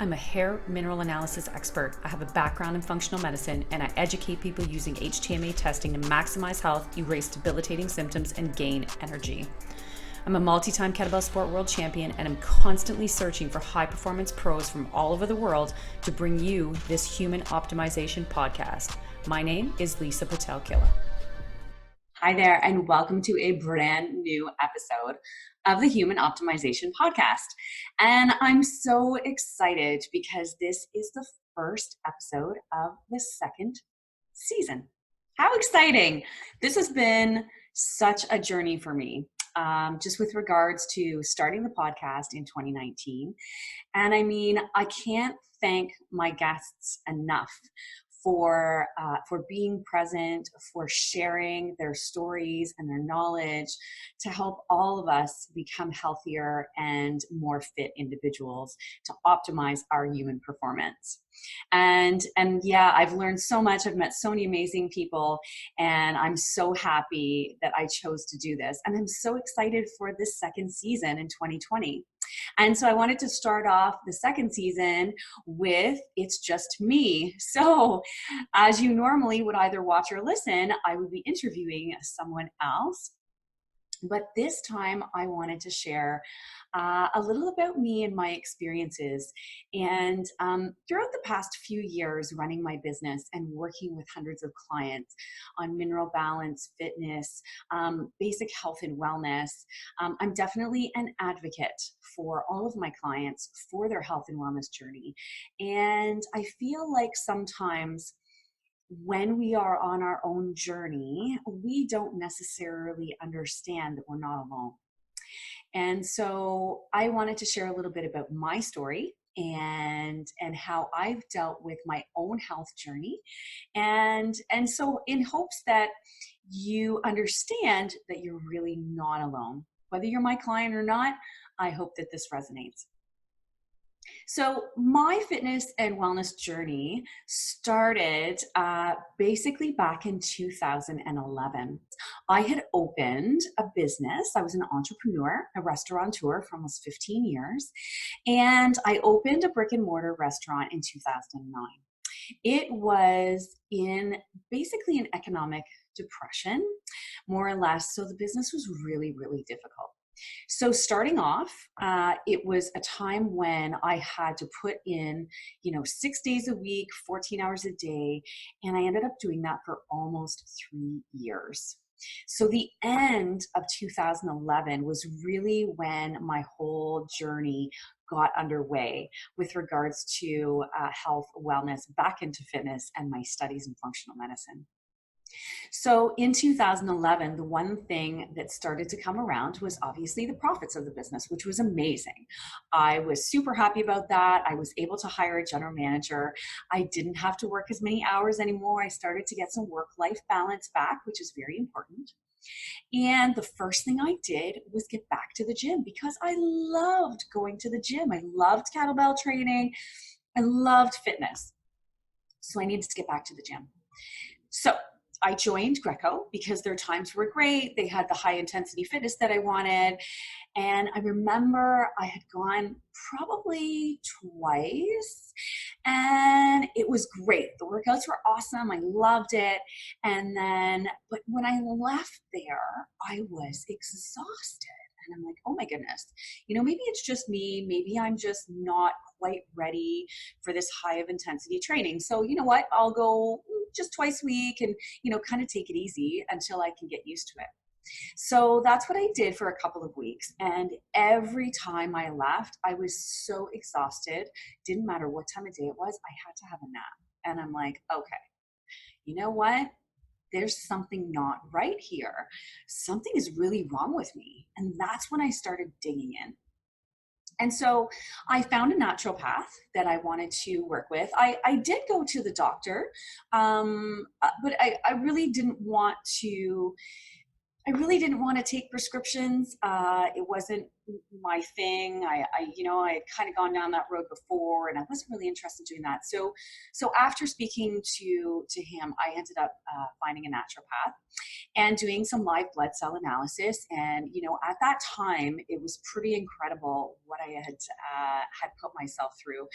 I'm a hair mineral analysis expert. I have a background in functional medicine, and I educate people using HTMA testing to maximize health, erase debilitating symptoms, and gain energy. I'm a multi-time kettlebell sport world champion, and I'm constantly searching for high-performance pros from all over the world to bring you this human optimization podcast. My name is Lisa Pitel-Killah. Hi there, and welcome to a brand new episode of the Human Optimization Podcast. And I'm so excited because this is the first episode of the second season. How exciting! This has been such a journey for me, just with regards to starting the podcast in 2019. And I mean, I can't thank my guests enough for being present, for sharing their stories and their knowledge to help all of us become healthier and more fit individuals to optimize our human performance. And yeah, I've learned so much. I've met so many amazing people, and I'm so happy that I chose to do this. And I'm so excited for this second season in 2020. And so I wanted to start off the second season with It's Just Me. So as you normally would either watch or listen, I would be interviewing someone else. But this time I wanted to share a little about me and my experiences. And throughout the past few years running my business and working with hundreds of clients on mineral balance, fitness, basic health and wellness, I'm definitely an advocate for all of my clients for their health and wellness journey. And I feel like sometimes when we are on our own journey, we don't necessarily understand that we're not alone. And so I wanted to share a little bit about my story and how I've dealt with my own health journey. And so in hopes that you understand that you're really not alone. Whether you're my client or not, I hope that this resonates. So my fitness and wellness journey started basically back in 2011. I had opened a business. I was an entrepreneur, a restaurateur for almost 15 years. And I opened a brick and mortar restaurant in 2009. It was in basically an economic depression, more or less. So the business was really, really difficult. So starting off, it was a time when I had to put in, 6 days a week, 14 hours a day, and I ended up doing that for almost 3 years. So the end of 2011 was really when my whole journey got underway with regards to health, wellness, back into fitness, and my studies in functional medicine. So in 2011, the one thing that started to come around was obviously the profits of the business, which was amazing. I was super happy about that. I was able to hire a general manager. I didn't have to work as many hours anymore. I started to get some work-life balance back, which is very important. And the first thing I did was get back to the gym because I loved going to the gym. I loved kettlebell training. I loved fitness. So I needed to get back to the gym. So I joined Greco because their times were great. They had the high intensity fitness that I wanted. And I remember I had gone probably twice and it was great. The workouts were awesome. I loved it. But when I left there, I was exhausted. And I'm like, oh my goodness, maybe it's just me. Maybe I'm just not quite ready for this high of intensity training. So you know what, I'll go just twice a week and, kind of take it easy until I can get used to it. So that's what I did for a couple of weeks. And every time I left, I was so exhausted. Didn't matter what time of day it was, I had to have a nap. And I'm like, okay, you know what? There's something not right here. Something is really wrong with me. And that's when I started digging in. And so I found a naturopath that I wanted to work with. I did go to the doctor, but I really didn't want to take prescriptions. It wasn't my thing. I had kind of gone down that road before, and I wasn't really interested in doing that. So after speaking to him, I ended up finding a naturopath and doing some live blood cell analysis. And at that time, it was pretty incredible what I had put myself through.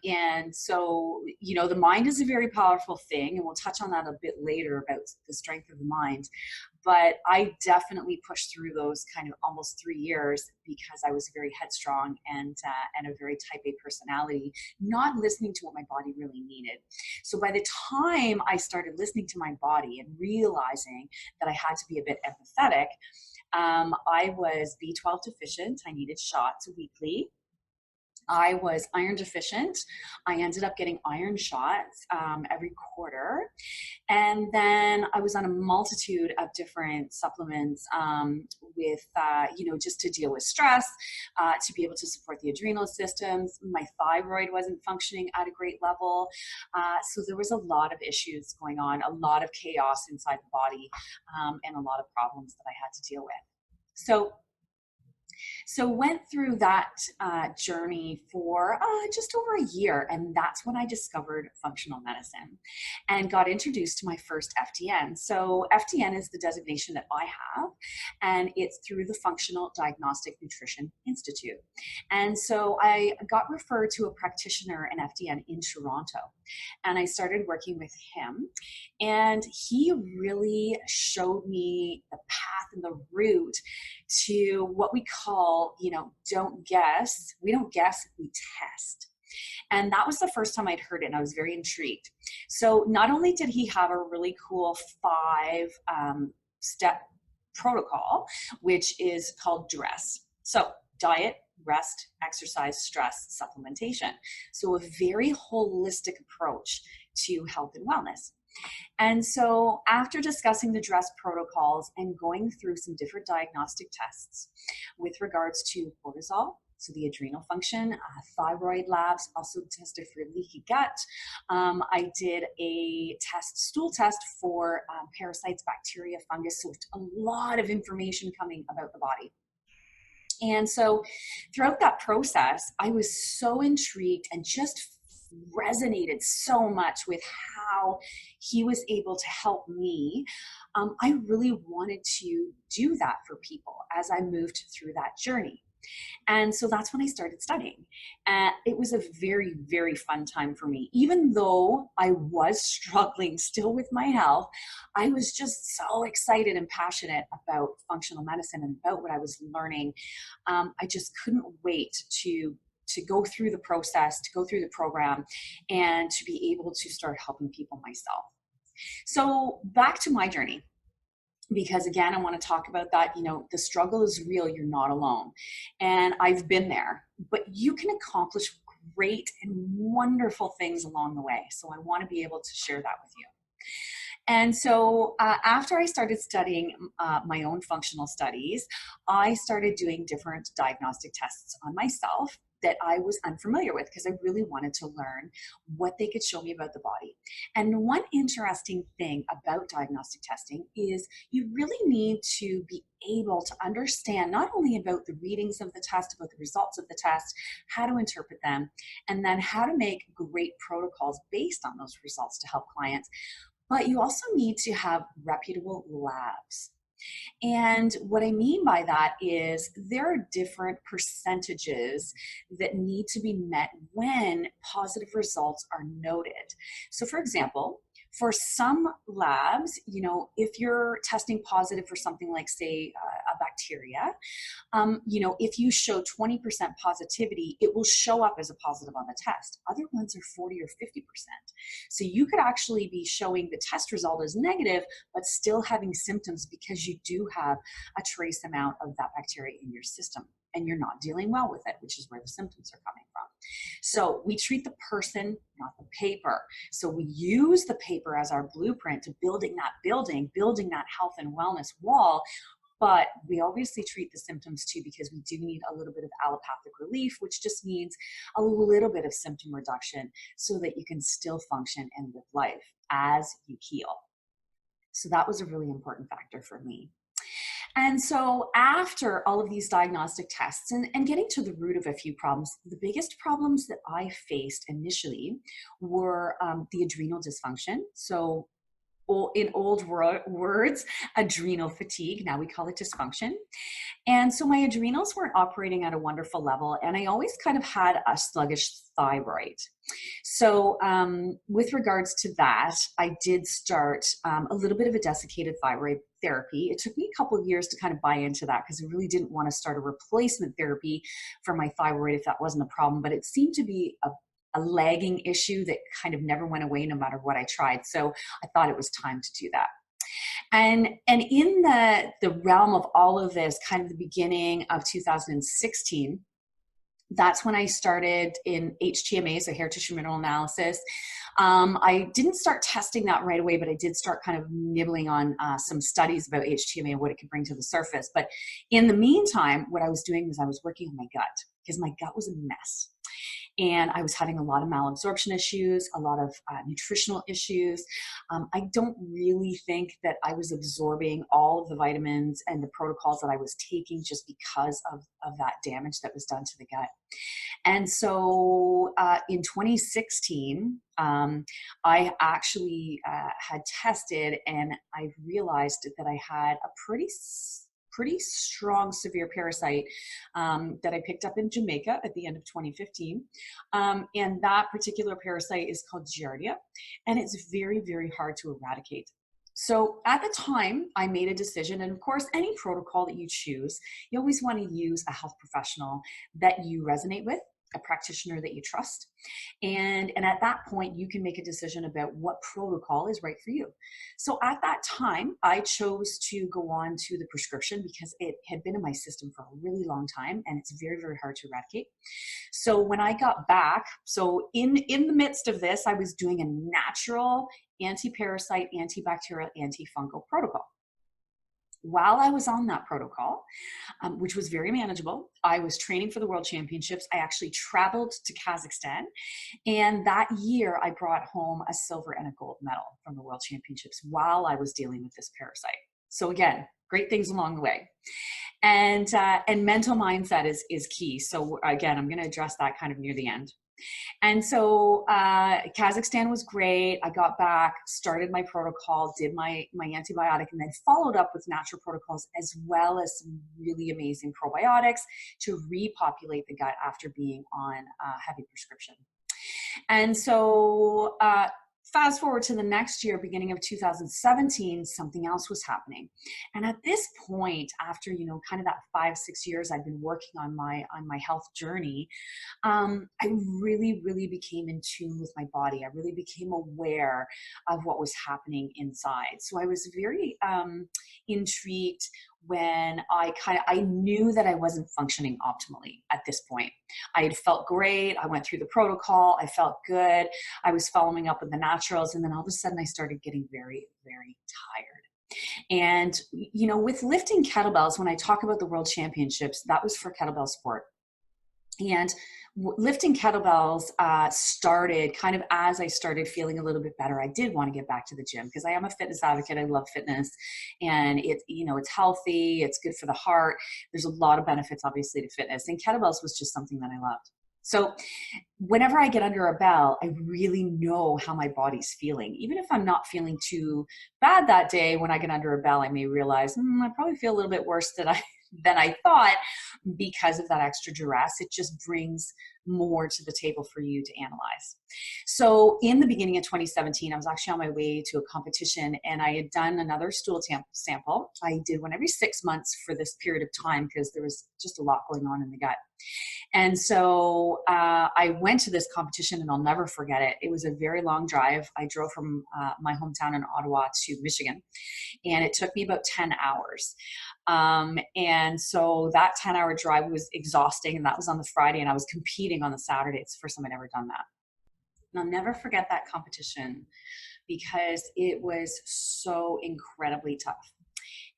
And so, the mind is a very powerful thing, and we'll touch on that a bit later about the strength of the mind. But I definitely pushed through those kind of almost 3 years because I was very headstrong and a very type A personality, not listening to what my body really needed. So by the time I started listening to my body and realizing that I had to be a bit empathetic, I was B12 deficient. I needed shots weekly. I was iron deficient. I ended up getting iron shots every quarter. And then I was on a multitude of different supplements with, just to deal with stress, to be able to support the adrenal systems. My thyroid wasn't functioning at a great level. So there was a lot of issues going on, a lot of chaos inside the body, and a lot of problems that I had to deal with. So went through that journey for just over a year, and that's when I discovered functional medicine and got introduced to my first FDN. So FDN is the designation that I have, and it's through the Functional Diagnostic Nutrition Institute. And so I got referred to a practitioner in FDN in Toronto, and I started working with him, and he really showed me the path and the route to what we call, don't guess. We don't guess, we test. And that was the first time I'd heard it, and I was very intrigued. So not only did he have a really cool 5-step protocol, which is called DRESS. So diet, rest, exercise, stress, supplementation. So a very holistic approach to health and wellness. And so after discussing the DRESS protocols and going through some different diagnostic tests with regards to cortisol, so the adrenal function, thyroid labs, also tested for leaky gut. I did a stool test for parasites, bacteria, fungus, so a lot of information coming about the body. And so throughout that process, I was so intrigued and just resonated so much with how he was able to help me. I really wanted to do that for people as I moved through that journey. And so that's when I started studying. It was a very, very fun time for me. Even though I was struggling still with my health, I was just so excited and passionate about functional medicine and about what I was learning. I just couldn't wait to go through the process, to go through the program, and to be able to start helping people myself. So back to my journey, because again, I want to talk about that. The struggle is real. You're not alone. And I've been there, but you can accomplish great and wonderful things along the way. So I want to be able to share that with you. And so after I started studying my own functional studies, I started doing different diagnostic tests on myself that I was unfamiliar with because I really wanted to learn what they could show me about the body. And one interesting thing about diagnostic testing is you really need to be able to understand not only about the readings of the test, about the results of the test, how to interpret them, and then how to make great protocols based on those results to help clients, but you also need to have reputable labs. And what I mean by that is there are different percentages that need to be met when positive results are noted. So for example, for some labs, if you're testing positive for something like, say, a bacteria, if you show 20% positivity, it will show up as a positive on the test. Other ones are 40 or 50%. So you could actually be showing the test result as negative, but still having symptoms because you do have a trace amount of that bacteria in your system and you're not dealing well with it, which is where the symptoms are coming from. So we treat the person, not the paper. So we use the paper as our blueprint to building that health and wellness wall. But we obviously treat the symptoms too, because we do need a little bit of allopathic relief, which just means a little bit of symptom reduction so that you can still function and live life as you heal. So that was a really important factor for me. And so after all of these diagnostic tests and getting to the root of a few problems, the biggest problems that I faced initially were the adrenal dysfunction. So in old words, adrenal fatigue. Now we call it dysfunction. And so my adrenals weren't operating at a wonderful level, and I always kind of had a sluggish thyroid. So, with regards to that, I did start a little bit of a desiccated thyroid therapy. It took me a couple of years to kind of buy into that because I really didn't want to start a replacement therapy for my thyroid if that wasn't a problem, but it seemed to be a lagging issue that kind of never went away no matter what I tried. So I thought it was time to do that. And in the realm of all of this, kind of the beginning of 2016, that's when I started in HTMA, so hair tissue mineral analysis. I didn't start testing that right away, but I did start kind of nibbling on some studies about HTMA and what it could bring to the surface. But in the meantime, what I was doing was I was working on my gut because my gut was a mess. And I was having a lot of malabsorption issues, a lot of nutritional issues. I don't really think that I was absorbing all of the vitamins and the protocols that I was taking just because of that damage that was done to the gut. And so in 2016, I actually had tested and I realized that I had a pretty strong severe parasite that I picked up in Jamaica at the end of 2015. And that particular parasite is called Giardia, and it's very, very hard to eradicate. So at the time, I made a decision, and of course, any protocol that you choose, you always want to use a health professional that you resonate with, a practitioner that you trust. And at that point, you can make a decision about what protocol is right for you. So at that time, I chose to go on to the prescription because it had been in my system for a really long time and it's very, very hard to eradicate. So when I got back, so in the midst of this, I was doing a natural anti-parasite, antibacterial, antifungal protocol. While I was on that protocol, which was very manageable, I was training for the World Championships. I actually traveled to Kazakhstan. And that year, I brought home a silver and a gold medal from the World Championships while I was dealing with this parasite. So again, great things along the way. And mental mindset is key. So again, I'm going to address that kind of near the end. And so Kazakhstan was great. I got back, started my protocol, did my antibiotic, and then followed up with natural protocols as well as some really amazing probiotics to repopulate the gut after being on heavy prescription. And so fast forward to the next year, beginning of 2017, something else was happening. And at this point, after, kind of that 5-6 years I've been working on my health journey, I really, really became in tune with my body. I really became aware of what was happening inside. So I was very intrigued when I knew that I wasn't functioning optimally at this point. I had felt great. I went through the protocol. I felt good. I was following up with the naturals. And then all of a sudden I started getting very, very tired. And, with lifting kettlebells, when I talk about the World Championships, that was for kettlebell sport. And lifting kettlebells started kind of as I started feeling a little bit better. I did want to get back to the gym because I am a fitness advocate. I love fitness, and it's healthy. It's good for the heart. There's a lot of benefits, obviously, to fitness, and kettlebells was just something that I loved. So whenever I get under a bell, I really know how my body's feeling. Even if I'm not feeling too bad that day, when I get under a bell, I may realize I probably feel a little bit worse than I thought because of that extra duress. It just brings more to the table for you to analyze. So in the beginning of 2017, I was actually on my way to a competition and I had done another stool sample. I did one every 6 months for this period of time because there was just a lot going on in the gut. And so I went to this competition and I'll never forget it. It was a very long drive. I drove from my hometown in Ottawa to Michigan, and it took me about 10 hours. And so that 10-hour drive was exhausting, and that was on the Friday, and I was competing on the Saturday. It's the first time I'd ever done that. And I'll never forget that competition because it was so incredibly tough.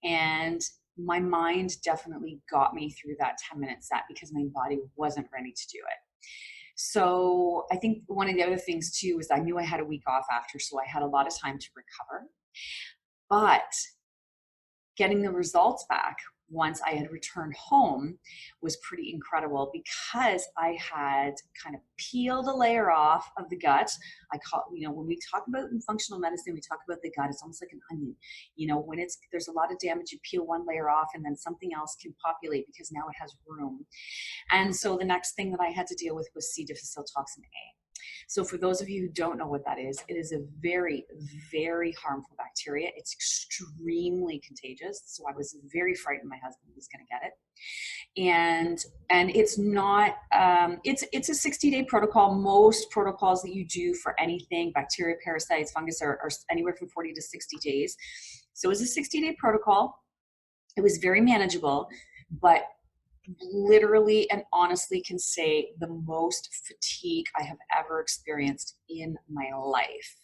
And my mind definitely got me through that 10-minute set because my body wasn't ready to do it. So I think one of the other things too is I knew I had a week off after, so I had a lot of time to recover. But getting the results back once I had returned home was pretty incredible, because I had kind of peeled a layer off of the gut. I call, when we talk about in functional medicine, we talk about the gut, it's almost like an onion. When there's a lot of damage, you peel one layer off and then something else can populate because now it has room. And so the next thing that I had to deal with was C. difficile toxin A. So for those of you who don't know what that is, it is a very, very harmful bacteria. It's extremely contagious. So I was very frightened my husband was going to get it. And it's not, it's a 60-day protocol. Most protocols that you do for anything, bacteria, parasites, fungus, are anywhere from 40 to 60 days. So it was a 60-day protocol. It was very manageable, but literally and honestly can say the most fatigue I have ever experienced in my life.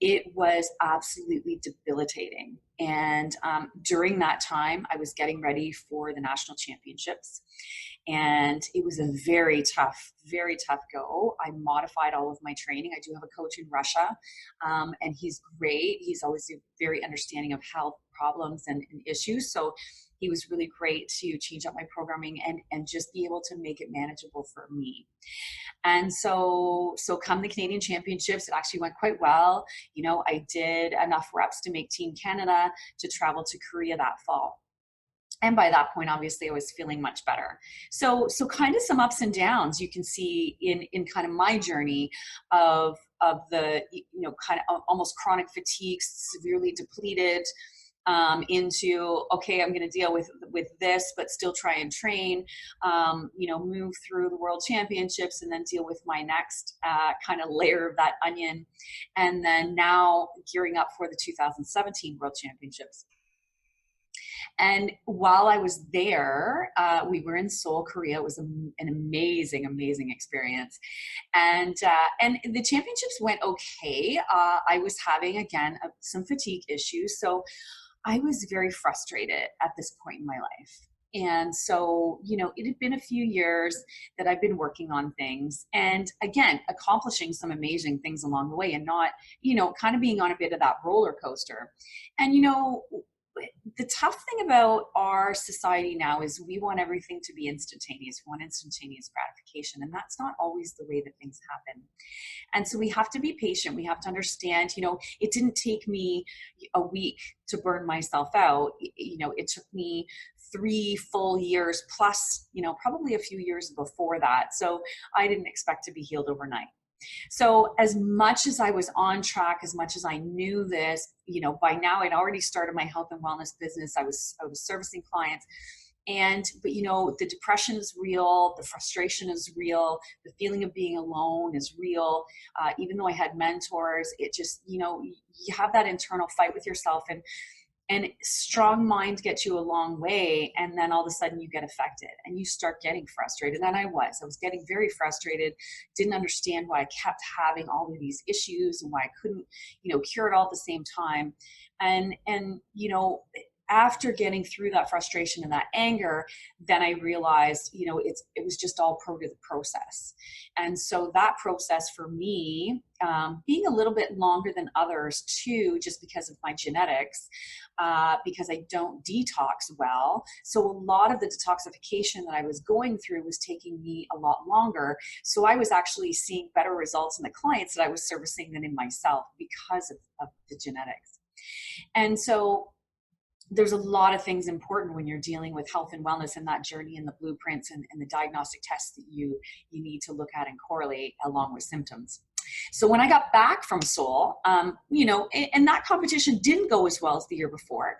It was absolutely debilitating. And during that time, I was getting ready for the national championships. And it was a very tough go. I modified all of my training. I do have a coach in Russia, and he's great. He's always very understanding of health problems and issues. So he was really great to change up my programming and just be able to make it manageable for me. And so come the Canadian Championships, it actually went quite well. I did enough reps to make Team Canada to travel to Korea that fall. And by that point, obviously, I was feeling much better. So kind of some ups and downs you can see in kind of my journey of the, kind of almost chronic fatigue, severely depleted, into, okay, I'm going to deal with this, but still try and train, move through the world championships and then deal with my next kind of layer of that onion. And then now gearing up for the 2017 world championships. And while I was there, we were in Seoul, Korea. It was an amazing, amazing experience. And the championships went okay. I was having, again, some fatigue issues. So I was very frustrated at this point in my life. And so, it had been a few years that I've been working on things and, again, accomplishing some amazing things along the way and not, kind of being on a bit of that roller coaster. And, the tough thing about our society now is we want everything to be instantaneous. We want instantaneous gratification. And that's not always the way that things happen. And so we have to be patient. We have to understand, it didn't take me a week to burn myself out. It took me 3 full years plus, probably a few years before that. So I didn't expect to be healed overnight. So as much as I was on track, as much as I knew this, by now I'd already started my health and wellness business. I was servicing clients. But the depression is real. The frustration is real. The feeling of being alone is real. Even though I had mentors, it just, you have that internal fight with yourself, and strong mind gets you a long way. And then all of a sudden you get affected and you start getting frustrated. And I was getting very frustrated, didn't understand why I kept having all of these issues and why I couldn't, cure it all at the same time. And after getting through that frustration and that anger, then I realized, it was just all part of the process. And so that process for me, being a little bit longer than others too, just because of my genetics, because I don't detox well. So a lot of the detoxification that I was going through was taking me a lot longer. So I was actually seeing better results in the clients that I was servicing than in myself because of the genetics. And so there's a lot of things important when you're dealing with health and wellness and that journey and the blueprints and the diagnostic tests that you need to look at and correlate along with symptoms. So when I got back from Seoul, and that competition didn't go as well as the year before,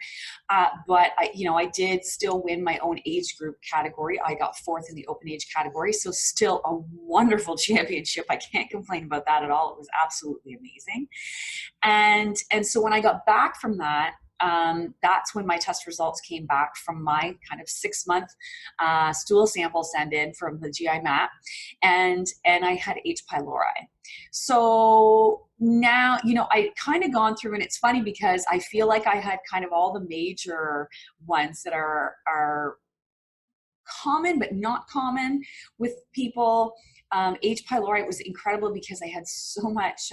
but I did still win my own age group category. I got 4th in the open age category. So still a wonderful championship. I can't complain about that at all. It was absolutely amazing. And so when I got back from that, that's when my test results came back from my kind of 6-month stool sample send in from the GI map, and I had H. pylori. So now, I kind of gone through, and it's funny because I feel like I had kind of all the major ones that are common but not common with people. H. pylori was incredible because I had so much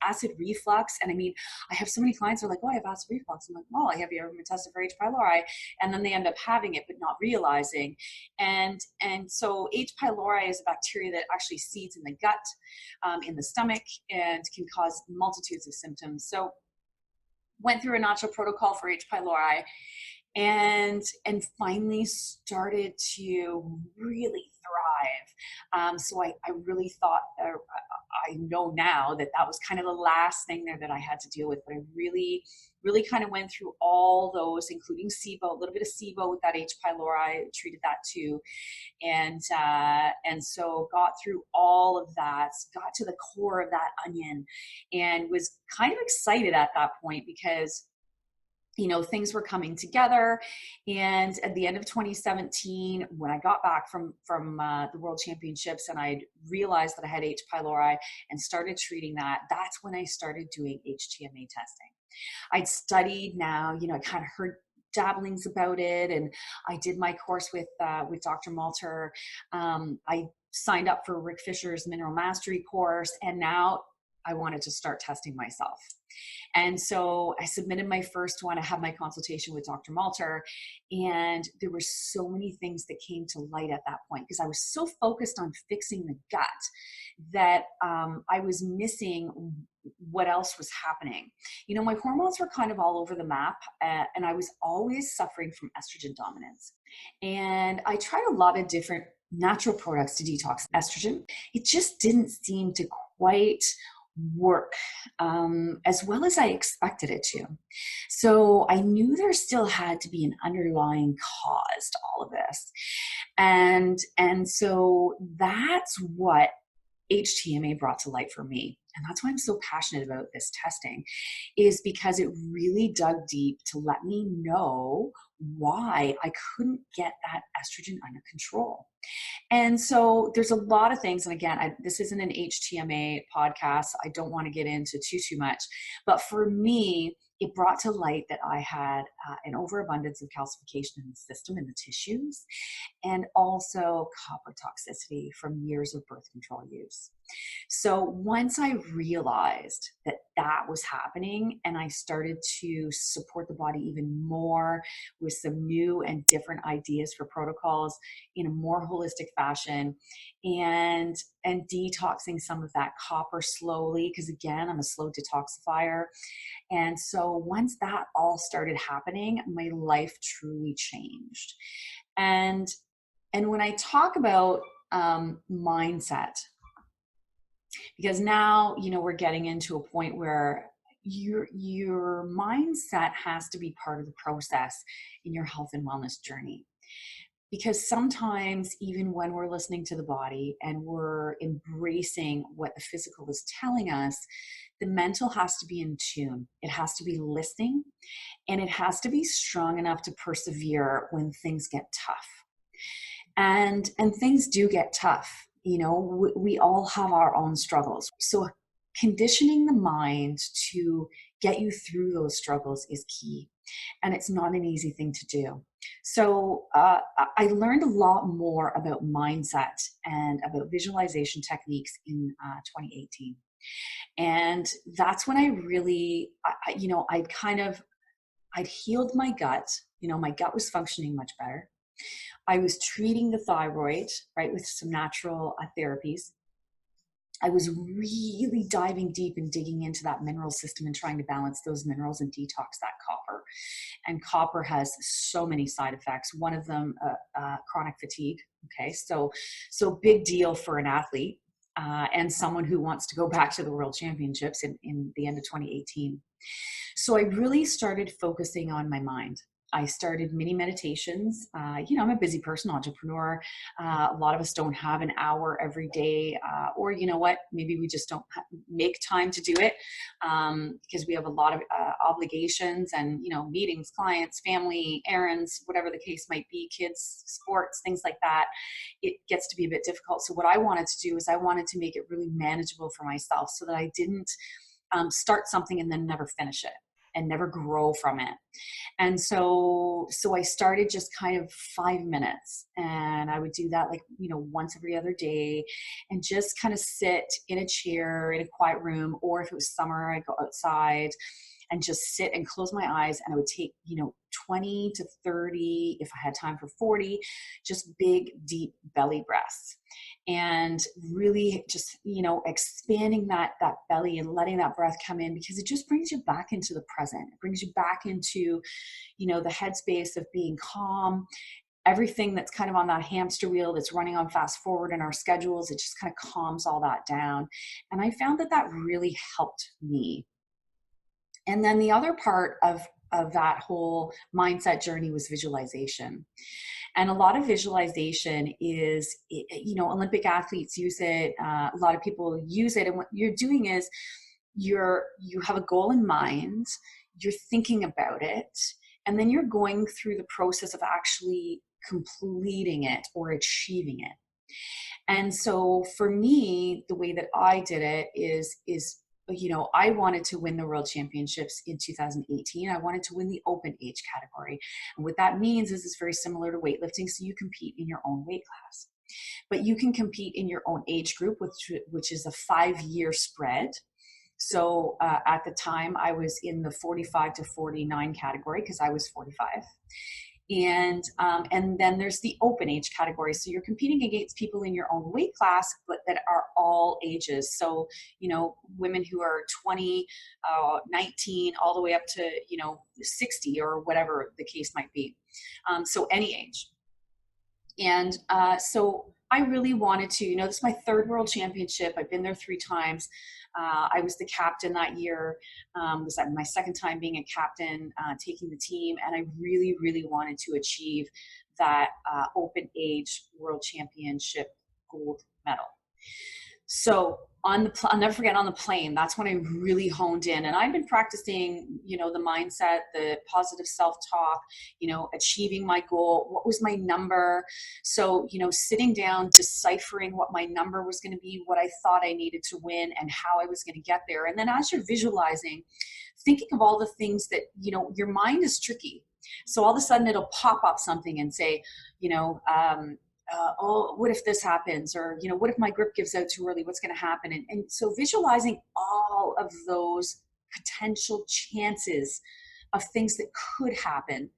acid reflux. And I mean, I have so many clients who are like, oh, I have acid reflux. I'm like, well, have you ever been tested for H. pylori? And then they end up having it, but not realizing. And so H. pylori is a bacteria that actually seeds in the gut, in the stomach, and can cause multitudes of symptoms. So went through a natural protocol for H. pylori, and finally started to really thrive. So I really thought, I know now that that was kind of the last thing there that I had to deal with, but I really kind of went through all those, including SIBO, a little bit of SIBO with that H. pylori, treated that too. And so got through all of that, got to the core of that onion, and was kind of excited at that point because things were coming together. And at the end of 2017, when I got back from the World Championships and I realized that I had H. pylori and started treating that, that's when I started doing HTMA testing. I'd studied now, I kind of heard dabblings about it, and I did my course with Dr. Malter. I signed up for Rick Fisher's Mineral Mastery course, and now I wanted to start testing myself. And so I submitted my first one. I had my consultation with Dr. Malter, and there were so many things that came to light at that point because I was so focused on fixing the gut that I was missing what else was happening. My hormones were kind of all over the map, and I was always suffering from estrogen dominance. And I tried a lot of different natural products to detox estrogen. It just didn't seem to quite work as well as I expected it to. So I knew there still had to be an underlying cause to all of this. And so that's what HTMA brought to light for me. And that's why I'm so passionate about this testing, is because it really dug deep to let me know why I couldn't get that estrogen under control. And so there's a lot of things. And again, this isn't an HTMA podcast. I don't want to get into too much. But for me, it brought to light that I had an overabundance of calcification in the system, in the tissues, and also copper toxicity from years of birth control use. So once I realized that that was happening, and I started to support the body even more with some new and different ideas for protocols in a more holistic fashion, and detoxing some of that copper slowly, because again, I'm a slow detoxifier. And so once that all started happening, my life truly changed. And when I talk about mindset, because now, we're getting into a point where your mindset has to be part of the process in your health and wellness journey. Because sometimes, even when we're listening to the body and we're embracing what the physical is telling us, the mental has to be in tune. It has to be listening, and it has to be strong enough to persevere when things get tough. And things do get tough. We all have our own struggles. So conditioning the mind to get you through those struggles is key. And it's not an easy thing to do. So I learned a lot more about mindset and about visualization techniques in 2018. And that's when I really, I'd healed my gut. My gut was functioning much better. I was treating the thyroid, right, with some natural therapies. I was really diving deep and digging into that mineral system and trying to balance those minerals and detox that copper. And copper has so many side effects. One of them, chronic fatigue. Okay, so big deal for an athlete and someone who wants to go back to the World Championships in the end of 2018. So I really started focusing on my mind. I started mini meditations. I'm a busy person, entrepreneur. A lot of us don't have an hour every day, or maybe we just don't make time to do it because we have a lot of obligations and, meetings, clients, family, errands, whatever the case might be, kids, sports, things like that. It gets to be a bit difficult. So what I wanted to do is I wanted to make it really manageable for myself so that I didn't start something and then never finish it. and never grow from it. And so I started just kind of 5 minutes, and I would do that like, once every other day, and just kind of sit in a chair in a quiet room, or if it was summer, I'd go outside and just sit and close my eyes, and I would take, 20 to 30, if I had time for 40, just big, deep belly breaths. And really just, expanding that belly and letting that breath come in, because it just brings you back into the present. It brings you back into, the headspace of being calm. Everything that's kind of on that hamster wheel that's running on fast forward in our schedules, it just kind of calms all that down. And I found that really helped me. And then the other part of that whole mindset journey was visualization. And a lot of visualization is, Olympic athletes use it. A lot of people use it. And what you're doing is you have a goal in mind, you're thinking about it, and then you're going through the process of actually completing it or achieving it. And so for me, the way that I did it is I wanted to win the world championships in 2018. I wanted to win the open age category. And what that means is it's very similar to weightlifting. So you compete in your own weight class, but you can compete in your own age group, which is a 5-year spread. So at the time I was in the 45 to 49 category, because I was 45. And then there's the open age category. So you're competing against people in your own weight class, but that are all ages. So, women who are 20, 19, all the way up to, 60 or whatever the case might be. So any age. And so I really wanted to, this is my 3rd world championship. I've been there 3 times. I was the captain that year. Was my 2nd time being a captain, taking the team. And I really, really wanted to achieve that open age world championship gold medal. So I'll never forget, on the plane, that's when I really honed in. And I've been practicing, the mindset, the positive self-talk, achieving my goal. What was my number? So, sitting down, deciphering what my number was going to be, what I thought I needed to win, and how I was going to get there. And then as you're visualizing, thinking of all the things that, your mind is tricky. So all of a sudden it'll pop up something and say, oh, what if this happens? Or, what if my grip gives out too early? What's going to happen? And so visualizing all of those potential chances of things that could happen,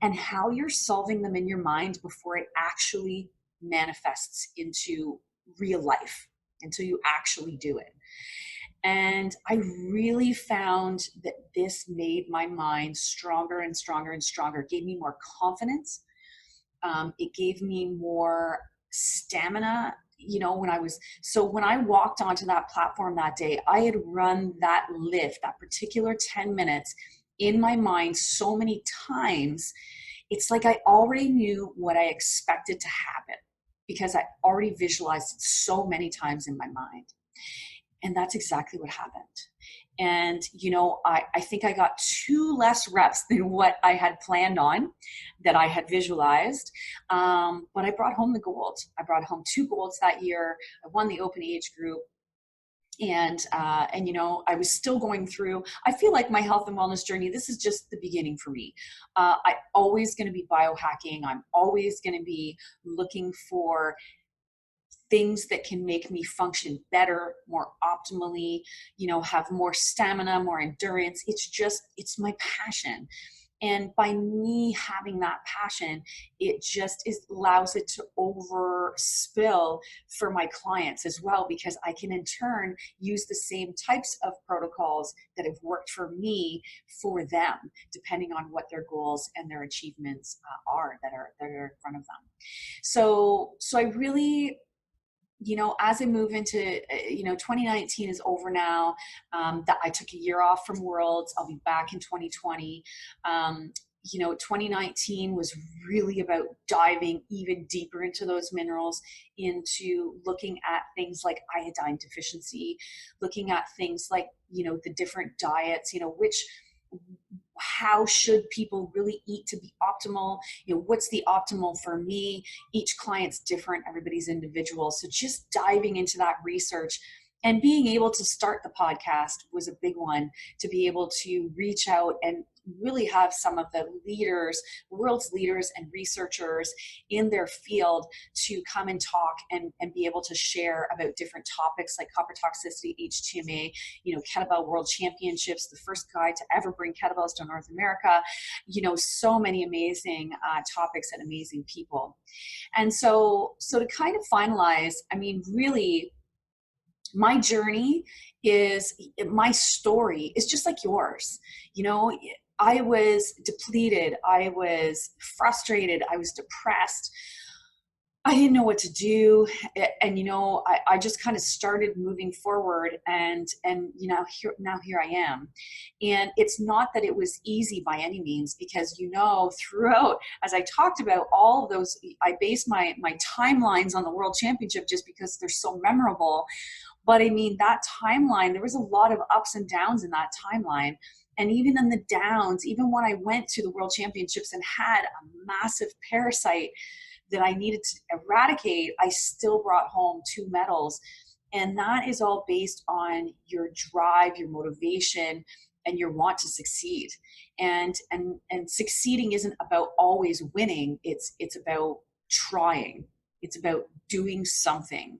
and how you're solving them in your mind before it actually manifests into real life, until you actually do it. And I really found that this made my mind stronger and stronger and stronger. It gave me more confidence. It gave me more stamina, when I walked onto that platform that day, I had run that lift, that particular 10 minutes in my mind so many times. It's like I already knew what I expected to happen, because I already visualized it so many times in my mind. And that's exactly what happened. And, I think I got 2 less reps than what I had planned on, that I had visualized. But I brought home the gold. I brought home 2 golds that year. I won the open age group. And I was still going through, I feel like my health and wellness journey, this is just the beginning for me. I'm always going to be biohacking. I'm always going to be looking for things that can make me function better, more optimally, have more stamina, more endurance. It's my passion. And by me having that passion, it just allows it to overspill for my clients as well, because I can in turn use the same types of protocols that have worked for me for them, depending on what their goals and their achievements are that are in front of them. So I really, as I move into, 2019 is over now. That I took a year off from Worlds. I'll be back in 2020. 2019 was really about diving even deeper into those minerals, into looking at things like iodine deficiency, looking at things like, the different diets, how should people really eat to be optimal? What's the optimal for me? Each client's different, everybody's individual. So just diving into that research And being able to start the podcast was a big one, to be able to reach out and really have some of the leaders, world's leaders and researchers in their field to come and talk and be able to share about different topics like copper toxicity, HTMA, kettlebell world championships, the first guy to ever bring kettlebells to North America, so many amazing topics and amazing people. And so to kind of finalize, really, my journey my story is just like yours. I was depleted. I was frustrated. I was depressed. I didn't know what to do. And, I just kind of started moving forward and here I am. And it's not that it was easy by any means, because, throughout, as I talked about all of those, I based my timelines on the World Championship just because they're so memorable. But that timeline, there was a lot of ups and downs in that timeline. And even in the downs, even when I went to the World Championships and had a massive parasite that I needed to eradicate, I still brought home 2 medals. And that is all based on your drive, your motivation, and your want to succeed. And succeeding isn't about always winning. It's about trying. It's about doing something.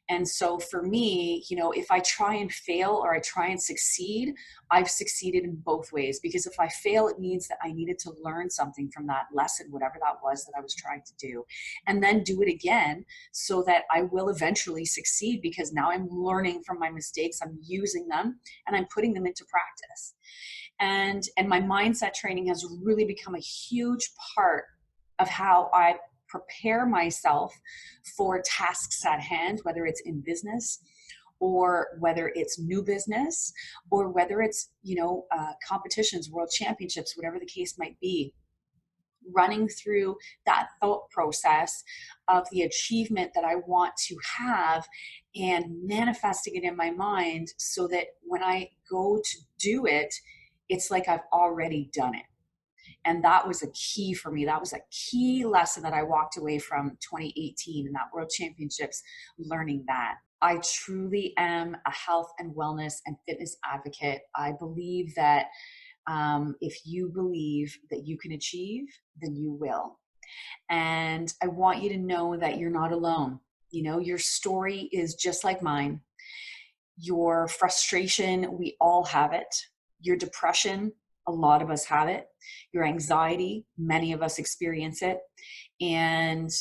And so for me, if I try and fail or I try and succeed, I've succeeded in both ways. Because if I fail, it means that I needed to learn something from that lesson, whatever that was that I was trying to do, and then do it again so that I will eventually succeed, because now I'm learning from my mistakes, I'm using them, and I'm putting them into practice. And my mindset training has really become a huge part of how I prepare myself for tasks at hand, whether it's in business or whether it's new business or whether it's, competitions, world championships, whatever the case might be. Running through that thought process of the achievement that I want to have and manifesting it in my mind so that when I go to do it, it's like I've already done it. And that was a key for me. That was a key lesson that I walked away from 2018 in that World Championships, learning that. I truly am a health and wellness and fitness advocate. I believe that if you believe that you can achieve, then you will. And I want you to know that you're not alone. Your story is just like mine. Your frustration, we all have it. Your depression, a lot of us have it. Your anxiety, many of us experience it. And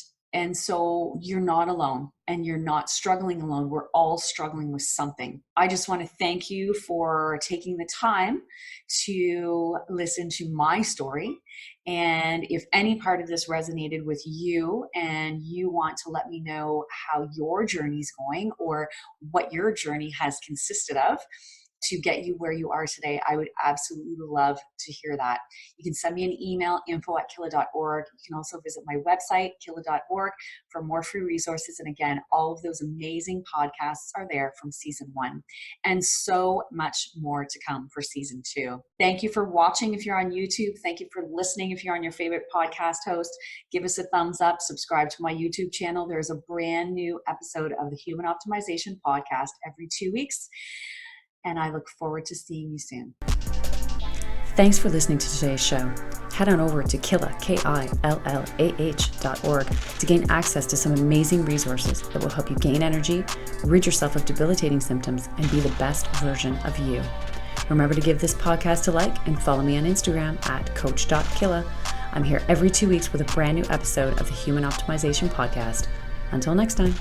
so you're not alone and you're not struggling alone. We're all struggling with something. I just want to thank you for taking the time to listen to my story. And if any part of this resonated with you and you want to let me know how your journey's going or what your journey has consisted of to get you where you are today, I would absolutely love to hear that. You can send me an email, info@killah.org. You can also visit my website, killah.org, for more free resources. And again, all of those amazing podcasts are there from season 1 and so much more to come for season 2. Thank you for watching if you're on YouTube. Thank you for listening if you're on your favorite podcast host. Give us a thumbs up, subscribe to my YouTube channel. There's a brand new episode of the Human Optimization Podcast every 2 weeks. And I look forward to seeing you soon. Thanks for listening to today's show. Head on over to Killah, KILLAH.org to gain access to some amazing resources that will help you gain energy, rid yourself of debilitating symptoms, and be the best version of you. Remember to give this podcast a like and follow me on Instagram @coach.killah. I'm here every 2 weeks with a brand new episode of the Human Optimization Podcast. Until next time.